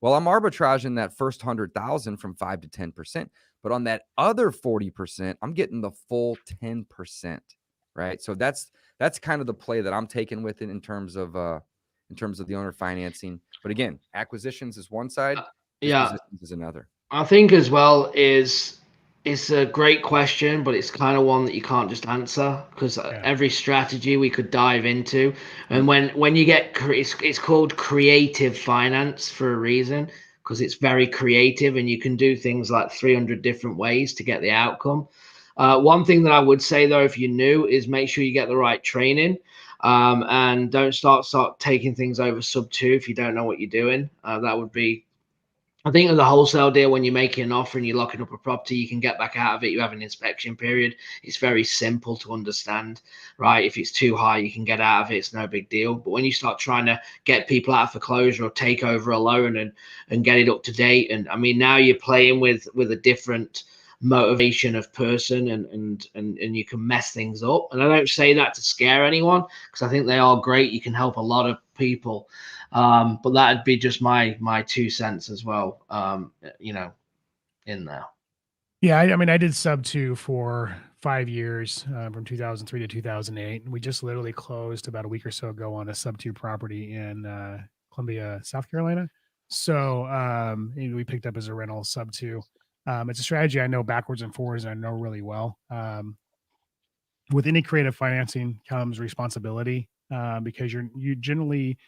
Well, I'm arbitraging that first 100,000 from 5 to 10%, but on that other 40%, I'm getting the full 10%, right? So that's kind of the play that I'm taking with it in terms of the owner financing. But again, acquisitions is one side, dispositions is another. I think as well it's a great question, but it's kind of one that you can't just answer, because every strategy we could dive into, and when you get it's called creative finance for a reason, because it's very creative and you can do things like 300 different ways to get the outcome. One thing that I would say though, if you're new, is make sure you get the right training, and don't start taking things over sub 2 if you don't know what you're doing. That would be, I think, in the wholesale deal, when you're making an offer and you're locking up a property, you can get back out of it. You have an inspection period. It's very simple to understand, right? If it's too high, you can get out of it. It's no big deal. But when you start trying to get people out of foreclosure or take over a loan and get it up to date, and I mean, now you're playing with a different motivation of person, and you can mess things up. And I don't say that to scare anyone, because I think they are great. You can help a lot of people. But that'd be just my 2 cents as well, in there. Yeah, I mean, I did sub 2 for 5 years, from 2003 to 2008. And we just literally closed about a week or so ago on a sub 2 property in Columbia, South Carolina. So we picked up as a rental sub 2. It's a strategy I know backwards and forwards, and I know really well. With any creative financing comes responsibility, because you generally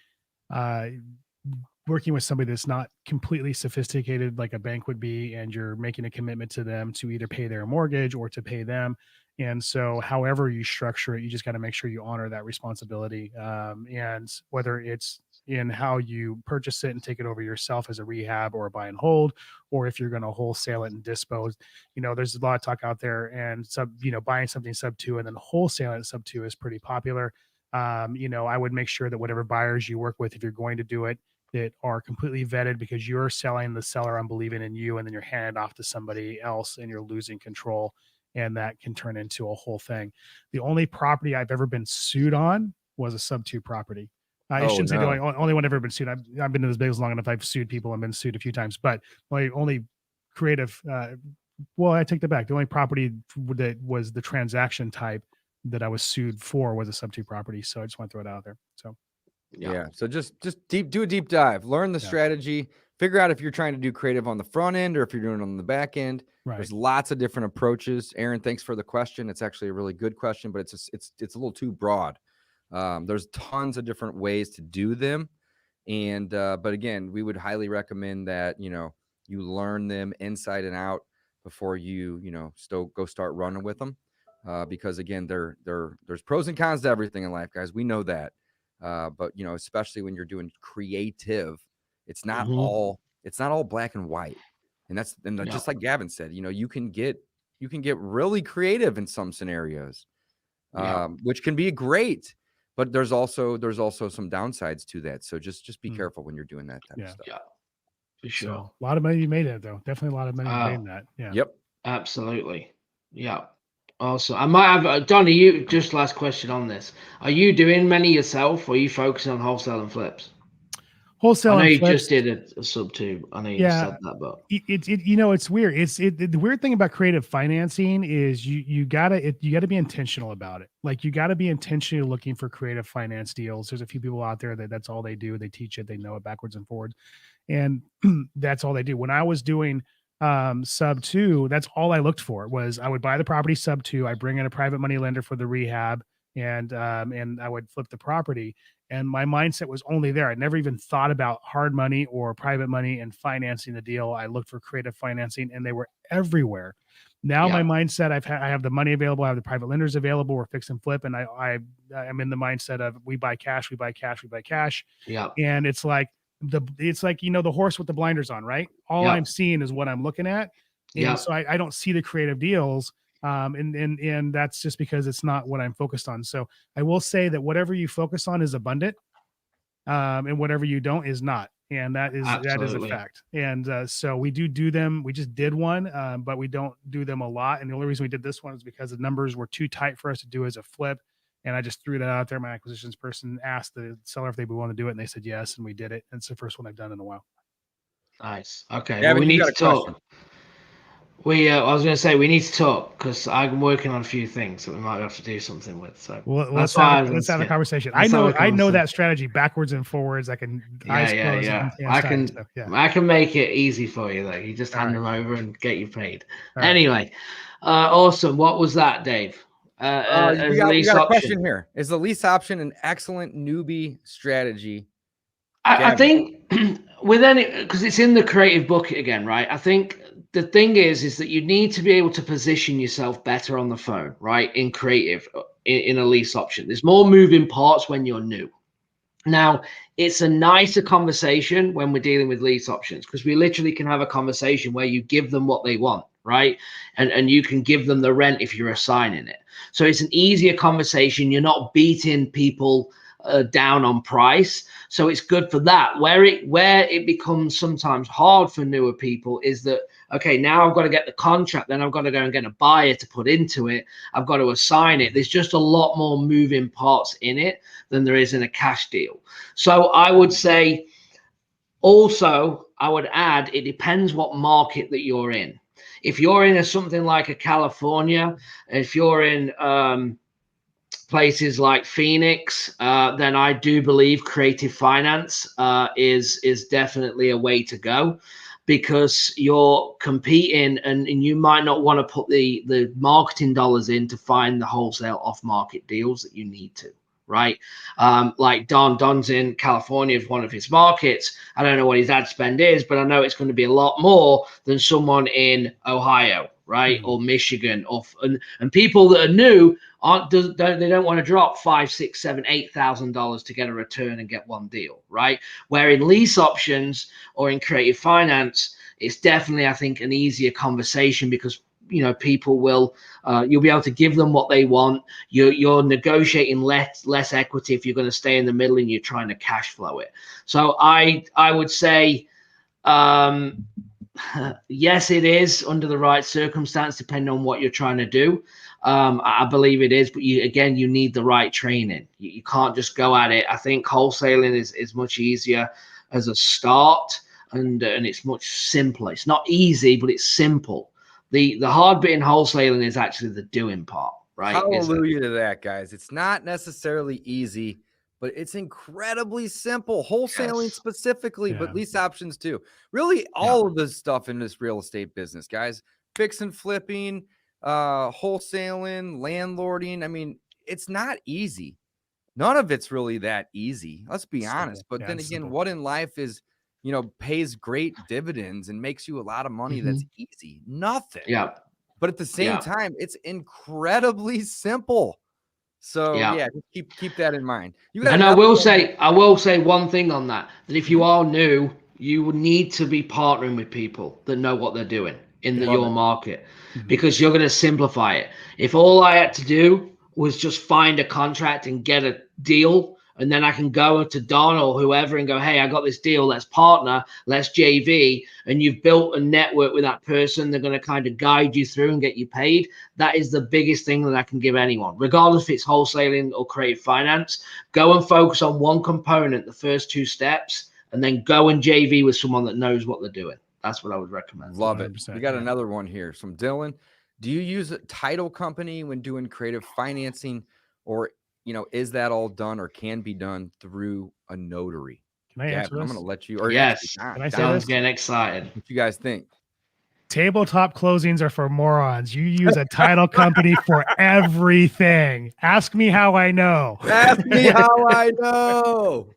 working with somebody that's not completely sophisticated like a bank would be, and you're making a commitment to them to either pay their mortgage or to pay them. And so however you structure it, you just got to make sure you honor that responsibility. And whether it's in how you purchase it and take it over yourself as a rehab or a buy and hold, or if you're going to wholesale it and dispose, there's a lot of talk out there, and buying something sub 2 and then wholesaling sub 2 is pretty popular. I would make sure that whatever buyers you work with, if you're going to do it, that are completely vetted, because you're selling the seller on believing in you, and then you're handed off to somebody else and you're losing control, and that can turn into a whole thing. The only property I've ever been sued on was a sub 2 property. I shouldn't say the only one I've ever been sued. I've been in this business long enough. I've sued people and been sued a few times, but my only creative, well, I take that back. The only property that was the transaction type that I was sued for was a sub 2 property. So I just want to throw it out there. So. Yeah. So just do a deep dive, learn the strategy, figure out if you're trying to do creative on the front end or if you're doing it on the back end. Right. There's lots of different approaches. Aaron, thanks for the question. It's actually a really good question, but it's a little too broad. There's tons of different ways to do them. And but again, we would highly recommend that, you learn them inside and out before you, still go start running with them. Because again, there's pros and cons to everything in life, guys. We know that. But especially when you're doing creative, it's not all black and white. And just like Gavin said, you can get really creative in some scenarios, which can be great. But there's also some downsides to that. So just be careful when you're doing that type of stuff. Yeah, for sure. So, a lot of money you made it though. Definitely a lot of money you made in that. Yeah. Yep. Absolutely. Yeah. Also, I might have Donnie. You just last question on this. Are you doing many yourself, or are you focusing on wholesale and flips? Wholesale I know and you flips. just did a sub two. I know you said that, but it's weird. The weird thing about creative financing is you gotta be intentional about it. Like you gotta be intentionally looking for creative finance deals. There's a few people out there that's all they do. They teach it, they know it backwards and forwards, and that's all they do. When I was doing sub two, that's all I looked for was I would buy the property sub two, I bring in a private money lender for the rehab, and I would flip the property. And my mindset was only there. I never even thought about hard money or private money and financing the deal. I looked for creative financing, and they were everywhere. Now my mindset, I have the money available, I have the private lenders available, we're fix and flip, and I'm in the mindset of we buy cash. Yeah. And it's like the horse with the blinders on, right? All I'm seeing is what I'm looking at. And so I don't see the creative deals. And that's just because it's not what I'm focused on. So I will say that whatever you focus on is abundant, and whatever you don't is not. And that is a fact. And so we do them. We just did one, but we don't do them a lot. And the only reason we did this one is because the numbers were too tight for us to do as a flip. And I just threw that out there. My acquisitions person asked the seller if they would want to do it, and they said yes, and we did it. And it's the first one I've done in a while. Nice. Okay. Gavin, well, we you need got to a question. talk. I was going to say we need to talk because I'm working on a few things that we might have to do something with. So let's have a conversation. I know that strategy backwards and forwards. I can eyes closed. I can make it easy for you though. You just hand them over and get you paid. Anyway, awesome. What was that, Dave? We got a question here. Is the lease option an excellent newbie strategy? I think with any, because it's in the creative bucket again, right? I think the thing is that you need to be able to position yourself better on the phone, right? In creative, in a lease option. There's more moving parts when you're new. Now, it's a nicer conversation when we're dealing with lease options because we literally can have a conversation where you give them what they want, right? And you can give them the rent if you're assigning it. So it's an easier conversation. You're not beating people down on price. So it's good for that. Where it becomes sometimes hard for newer people is that, okay, now I've got to get the contract, then I've got to go and get a buyer to put into it. I've got to assign it. There's just a lot more moving parts in it than there is in a cash deal. So I would say also, I would add, it depends what market that you're in. If you're in something like a California, if you're in places like Phoenix, then I do believe creative finance is definitely a way to go because you're competing and you might not want to put the marketing dollars in to find the wholesale off-market deals that you need to, right? Like Don's in California, one of his markets. I don't know what his ad spend is, but I know it's going to be a lot more than someone in Ohio, right? Or Michigan, and people that are new they don't want to drop $5,000, $6,000, $7,000, $8,000 to get a return and get one deal, right? Where in lease options or in creative finance, it's definitely, I think, an easier conversation because people will you'll be able to give them what they want. You're negotiating less equity if you're going to stay in the middle and you're trying to cash flow it. So I would say yes, it is under the right circumstance, depending on what you're trying to do. I believe it is, but you need the right training. You can't just go at it. I think wholesaling is much easier as a start, and it's much simpler. It's not easy, but it's simple. The hard bit in wholesaling is actually the doing part, right? Hallelujah to that, guys. It's not necessarily easy, but it's incredibly simple. Wholesaling specifically, but lease options too. Really, all of this stuff in this real estate business, guys. Fix and flipping, wholesaling, landlording. I mean, it's not easy. none of it's really that easy. Let's be Simple. honest. But Yeah, then it's again, simple. what in life is, pays great dividends and makes you a lot of money that's easy? Nothing. Yeah. But at the same Yeah. time, it's incredibly simple. So Yeah. yeah, just keep that in mind. You got And I another will one? say one thing on that, that if you are new, you will need to be partnering with people that know what they're doing in Yeah. your market, Mhm. because you're going to simplify it. If all I had to do was just find a contract and get a deal, and then I can go to Don or whoever and go, hey, I got this deal, let's partner, let's JV, and you've built a network with that person, they're going to kind of guide you through and get you paid. That is the biggest thing that I can give anyone, regardless if it's wholesaling or creative finance. Go and focus on one component, the first 2 steps, and then go and JV with someone that knows what they're doing. That's what I would recommend. Love it. 100%, We got yeah. another one here from Dylan. Do you use a title company when doing creative financing, or is that all done or can be done through a notary? Can I answer Gavin, I'm this? going to let you, or actually, Yes. Can I say Don's this? getting excited. what you guys think? Tabletop closings are for morons. You use a title company for everything. Ask me how I know. Ask me how I know.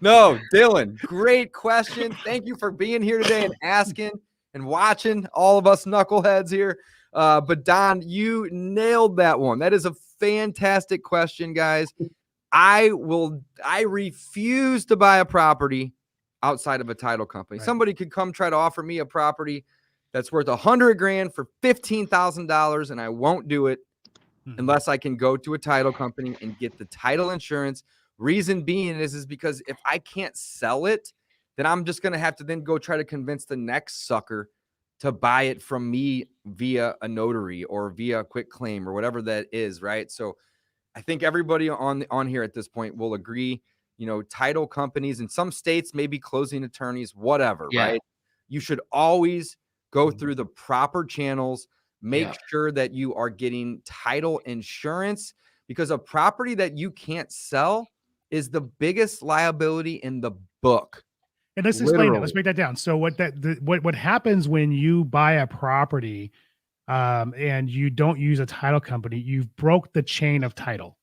No, Dylan, great question. Thank you for being here today and asking and watching all of us knuckleheads here. But Don, you nailed that one. That is a fantastic question, guys. I refuse to buy a property outside of a title company. Right. Somebody could come try to offer me a property that's worth $100,000 for $15,000, and I won't do it unless I can go to a title company and get the title insurance. Reason being is because if I can't sell it, then I'm just going to have to then go try to convince the next sucker to buy it from me via a notary or via a quick claim or whatever that is, right? So I think everybody on here at this point will agree, title companies in some states, maybe closing attorneys, whatever, Yeah. right? You should always go through the proper channels. Make Yeah. sure that you are getting title insurance, because a property that you can't sell is the biggest liability in the book. And let's explain that. Literally. Let's break that down. So what happens when you buy a property and you don't use a title company, you've broke the chain of title.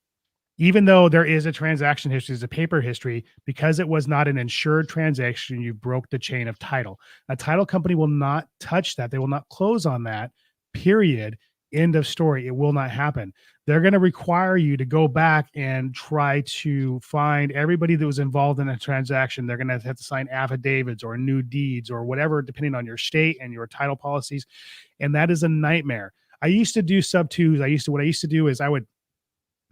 Even though there is a transaction history, there's a paper history, because it was not an insured transaction, you broke the chain of title. A title company will not touch that. They will not close on that, period. End of story. It will not happen. They're going to require you to go back and try to find everybody that was involved in a transaction. They're going to have to sign affidavits or new deeds or whatever, depending on your state and your title policies. And that is a nightmare. I used to do sub twos. What I used to do is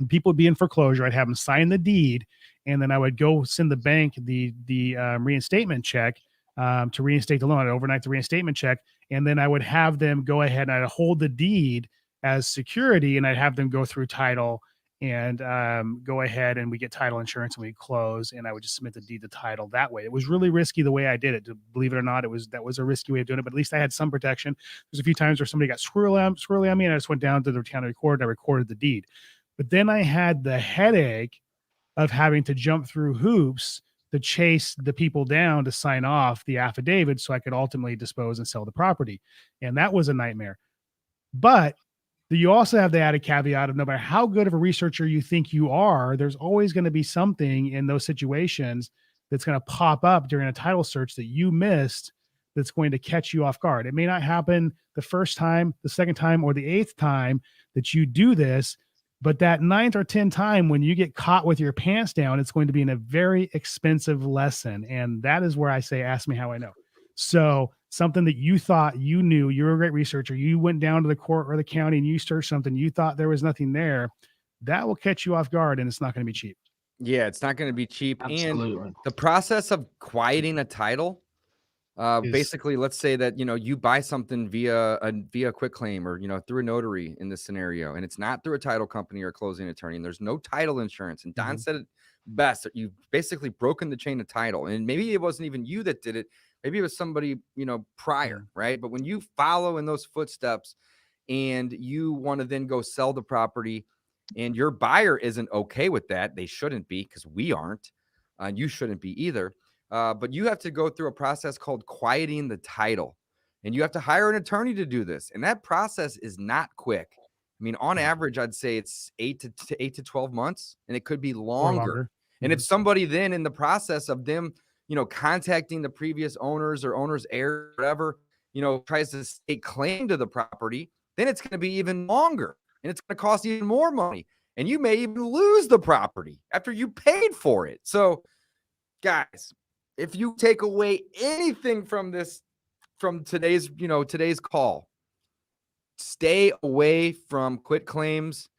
people would be in foreclosure. I'd have them sign the deed, and then I would go send the bank the reinstatement check to reinstate the loan. I'd overnight the reinstatement check, and then I would have them go ahead and I'd hold the deed as security, and I'd have them go through title and go ahead, and we get title insurance and we close, and I would just submit the deed to title that way. It was really risky the way I did it. To believe it or not, that was a risky way of doing it, but at least I had some protection. There's a few times where somebody got squirrely on me, and I just went down to the county recorder and I recorded the deed. But then I had the headache of having to jump through hoops to chase the people down to sign off the affidavit so I could ultimately dispose and sell the property. And that was a nightmare. But you also have the added caveat of no matter how good of a researcher you think you are, there's always going to be something in those situations that's going to pop up during a title search that you missed that's going to catch you off guard. It may not happen the first time, the second time, or the 8th time that you do this, but that 9th or 10th time when you get caught with your pants down, it's going to be in a very expensive lesson. And that is where I say, ask me how I know. So something that you thought you knew, you're a great researcher, you went down to the court or the county and you searched something, you thought there was nothing there, that will catch you off guard, and it's not going to be cheap. Yeah, it's not going to be cheap. Absolutely. And the process of quieting a title, basically, let's say that you buy something via quick claim or through a notary in this scenario, and it's not through a title company or a closing attorney, and there's no title insurance. And Don said it best: that you've basically broken the chain of title. And maybe it wasn't even you that did it; maybe it was somebody prior, right? But when you follow in those footsteps, and you want to then go sell the property, and your buyer isn't okay with that, they shouldn't be, because we aren't, and you shouldn't be either. But you have to go through a process called quieting the title, and you have to hire an attorney to do this. And that process is not quick. I mean, on average, I'd say it's 8 to 12 months, and it could be Or longer. And if somebody then in the process of them, contacting the previous owners or owner's heir, whatever, tries to stake claim to the property, then it's going to be even longer, and it's going to cost even more money. And you may even lose the property after you paid for it. So, guys, if you take away anything from today's call, stay away from quit claims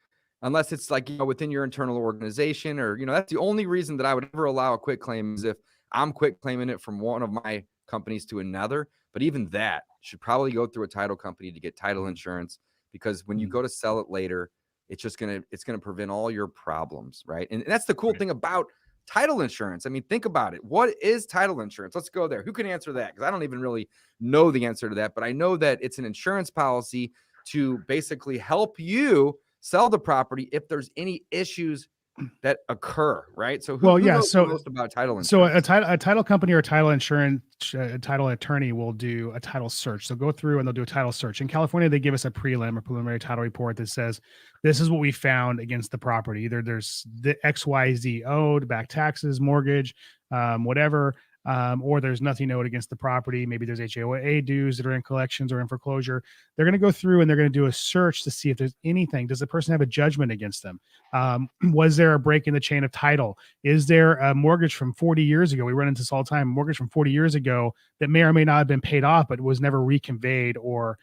unless it's like, within your internal organization, or, that's the only reason that I would ever allow a quit claim, is if I'm quit claiming it from one of my companies to another. But even that should probably go through a title company to get title insurance, because when you go to sell it later, it's going to prevent all your problems. Right. And that's the cool thing about title insurance. I mean, think about it. What is title insurance? Let's go there. Who can answer that? Because I don't even really know the answer to that, but I know that it's an insurance policy to basically help you sell the property if there's any issues that occur, right? So who knows the most about title insurance? So a title company or a title insurance, a title attorney will do a title search. They'll go through and they'll do a title search. In California, they give us a preliminary title report that says, this is what we found against the property. Either there's the XYZ owed, back taxes, mortgage, whatever, or there's nothing owed against the property. Maybe there's HOA dues that are in collections or in foreclosure. They're going to go through and they're going to do a search to see if there's anything. Does the person have a judgment against them? Was there a break in the chain of title? Is there a mortgage from 40 years ago? We run into this all the time. Mortgage from 40 years ago that may or may not have been paid off, but was never reconveyed, or,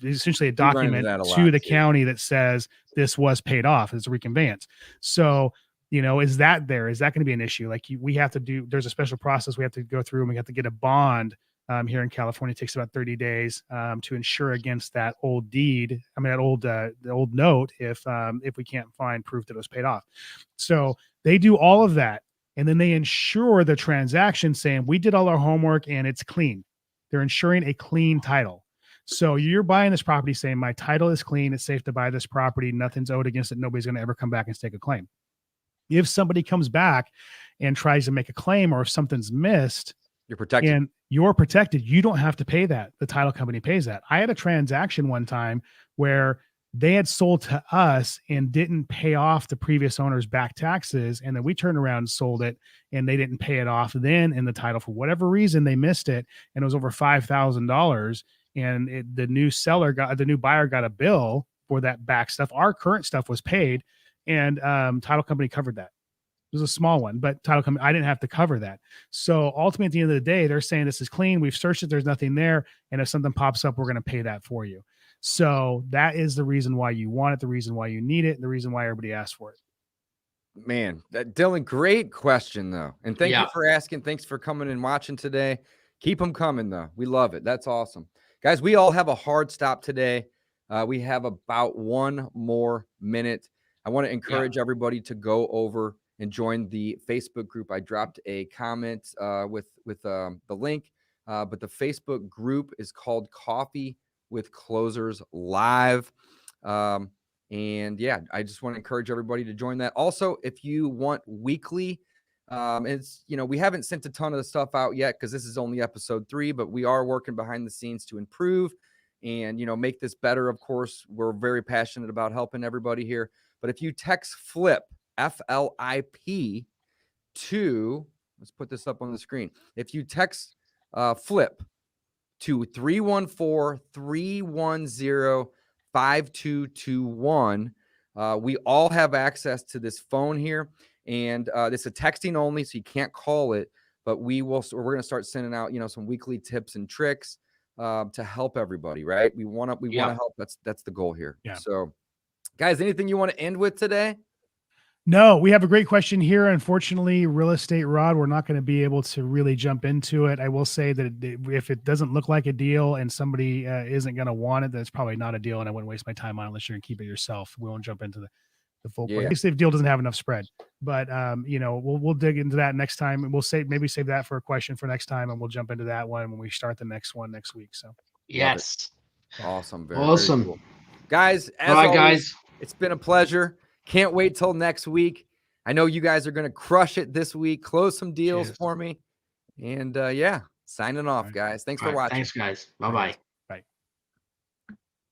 essentially a document to the county that says this was paid off as a reconveyance. So, is that going to be an issue? Like we have to there's a special process we have to go through, and we have to get a bond here in California. It takes about 30 days to insure against that old deed. I mean, the old note, if we can't find proof that it was paid off. So they do all of that. And then they insure the transaction, saying we did all our homework and it's clean. They're insuring a clean title. So you're buying this property saying my title is clean. It's safe to buy this property. Nothing's owed against it. Nobody's going to ever come back and stake a claim. If somebody comes back and tries to make a claim, or if something's missed, you're protected. And you're protected. You don't have to pay that. The title company pays that. I had a transaction one time where they had sold to us and didn't pay off the previous owner's back taxes. And then we turned around and sold it, and they didn't pay it off then in the title. For whatever reason, they missed it. And it was over $5,000. And the new buyer got a bill for that back stuff. Our current stuff was paid, and title company covered that. It was a small one, but title company, I didn't have to cover that. So ultimately, at the end of the day, they're saying this is clean. We've searched it. There's nothing there. And if something pops up, we're going to pay that for you. So that is the reason why you want it, the reason why you need it, and the reason why everybody asks for it. Man, Dylan, great question, though. And thank you for asking. Thanks for coming and watching today. Keep them coming, though. We love it. That's awesome. Guys, we all have a hard stop today. We have about one more minute. I want to encourage everybody to go over and join the Facebook group. I dropped a comment with the link, but the Facebook group is called Coffee with Closers Live. And yeah, I just want to encourage everybody to join that. Also, if you want weekly, it's, we haven't sent a ton of the stuff out yet because this is only episode 3, but we are working behind the scenes to improve and, make this better. Of course, we're very passionate about helping everybody here. But if you text FLIP, FLIP, to, let's put this up on the screen. If you text FLIP to 314-310-5221, we all have access to this phone here. And this is texting only, so you can't call it. But we're going to start sending out, some weekly tips and tricks to help everybody, right? We want to help. That's the goal here. Yeah. So, guys, anything you want to end with today? No, we have a great question here. Unfortunately, real estate, Rod, we're not going to be able to really jump into it. I will say that if it doesn't look like a deal and somebody isn't going to want it, that's probably not a deal, and I wouldn't waste my time on it unless you're going to keep it yourself. We won't jump into the full point. At least if deal doesn't have enough spread. But we'll dig into that next time, and we'll maybe save that for a question for next time, and we'll jump into that one when we start the next one next week. So yes, awesome, awesome, very cool. Guys. As always, it's been a pleasure. Can't wait till next week. I know you guys are going to crush it this week. Close some deals for me. And signing off, guys. Thanks for watching. Thanks, guys. Bye-bye.